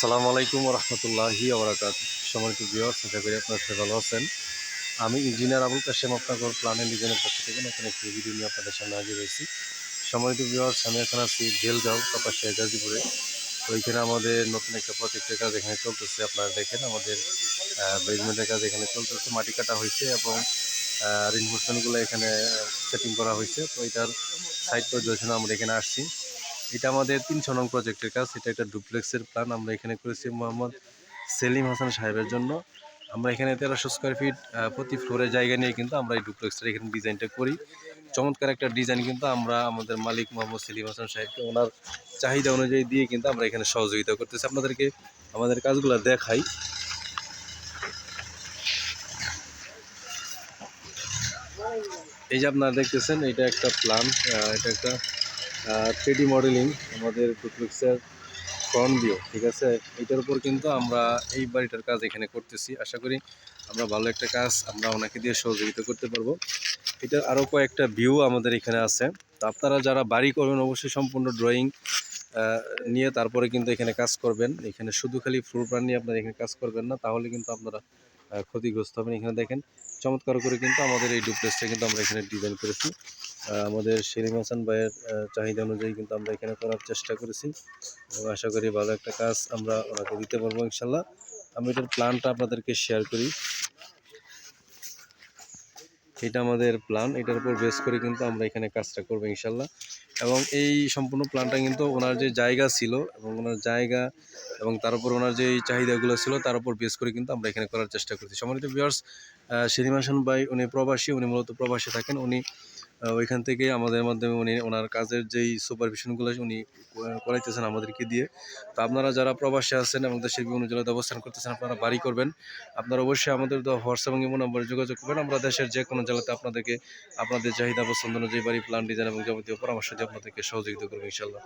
আসসালামু আলাইকুম রহমতুল্লাহি ওবরাকাতুহু। সম্মানিত ভিউয়ার্স, আশা করি আপনারা সবাই ভালো আছেন। আমি ইঞ্জিনিয়ার আবুল কাশেম আপনাদের প্ল্যান ডিজাইনের পক্ষ থেকে নতুন একটি ভিডিও নিয়ে আপনাদের সামনে হাজির হয়েছি। সম্মানিত ভিউয়ার্স, আমি এখন আছি বেলগাঁও কাপাসিয়া গাজীপুরে। তো ওইখানে আমাদের নতুন একটা প্রজেক্টের কাজ এখানে চলতেছে। আপনারা দেখেন আমাদের বেজমেন্টের কাজ এখানে চলতেছে, মাটি কাটা হয়েছে এবং রিনফোর্সমেন্টগুলো এখানে সেটিং করা হয়েছে। তো এটার সাইড পরিদর্শনে আমরা এখানে আসছি। এটা আমাদের ৩০০ নং প্রজেক্টের কাজ। এটা একটা ডুপ্লেক্সের প্ল্যান আমরা এখানে করেছি মোহাম্মদ সেলিম হাসান সাহেবের জন্য। আমরা এখানে ১৩০০ স্কোয়ার ফিট প্রতি ফ্লোরের জায়গা নিয়ে কিন্তু আমরা এই ডুপ্লেক্সটা এখানে ডিজাইনটা করি। চমৎকার একটা ডিজাইন কিন্তু আমরা আমাদের মালিক মোহাম্মদ সেলিম হাসান সাহেবকে ওনার চাহিদা অনুযায়ী দিয়ে কিন্তু আমরা এখানে সহযোগিতা করতেছি। আপনাদেরকে আমাদের কাজগুলো দেখাই। এই যে আপনারা দেখতেছেন, এটা একটা প্ল্যান, এটা একটা 3D মডেলিং আমাদের ডুপ্লেক্সের ফ্রন্ট ভিউ, ঠিক আছে। এটার উপর কিন্তু আমরা এই বাড়িটার কাজ এখানে করতেছি। আশা করি আমরা ভালো একটা কাজ আমরা ওনাকে দিয়ে সহযোগিতা করতে পারবো। এটার আরও কয়েকটা ভিউ আমাদের এখানে আছে। তো আপনারা যারা বাড়ি করবেন অবশ্যই সম্পূর্ণ ড্রয়িং নিয়ে তারপরে কিন্তু এখানে কাজ করবেন। এখানে শুধু খালি ফ্লোর প্ল্যান নিয়ে আপনারা এখানে কাজ করবেন না, তাহলে কিন্তু আপনারা ক্ষতিগ্রস্ত হবেন। এখানে দেখেন চমৎকার করে কিন্তু আমাদের এই ডুপ্লেক্সটা কিন্তু আমরা এখানে ডিজাইন করেছি। আমাদের সেলিম হাসান ভাইয়ের চাহিদা অনুযায়ী কিন্তু আমরা এখানে করার চেষ্টা করেছি এবং আশা করি ভালো একটা কাজ আমরা ওনাকে দিতে পারবো ইনশাল্লাহ। আমি এটার প্ল্যানটা আপনাদেরকে শেয়ার করি। এটা আমাদের প্ল্যান, এটার উপর বেস করে কিন্তু আমরা এখানে কাজটা করবো ইনশাল্লাহ। এবং এই সম্পূর্ণ প্ল্যানটা কিন্তু ওনার যে জায়গা ছিল এবং ওনার জায়গা এবং তার উপর ওনার যে চাহিদাগুলো ছিল তার উপর বেস করে কিন্তু আমরা এখানে করার চেষ্টা করছি। সম্মানিত ভিউয়ার্স, সেলিম হাসান ভাই উনি প্রবাসী, উনি মূলত প্রবাসী থাকেন। উনি ওইখান থেকে আমাদের মাধ্যমে উনি ওনার কাজের যেই সুপারভিশনগুলো উনি করাইতেছেন আমাদেরকে দিয়ে। তো আপনারা যারা প্রবাসী আছেন এবং দেশের বিভিন্ন জেলাতে অবস্থান করতেছেন, আপনারা বাড়ি করবেন, আপনারা অবশ্যই আমাদের হোয়াটসঅ্যাপ এবং ইমো নম্বরে যোগাযোগ করবেন। আমরা দেশের যে কোনো জেলাতে আপনাদেরকে আপনাদের চাহিদা পছন্দ অনুযায়ী বাড়ি প্ল্যান ডিজাইন এবং যাবতীয় পরামর্শ দিয়ে আপনাদেরকে সহযোগিতা করবো ইনশাল্লাহ।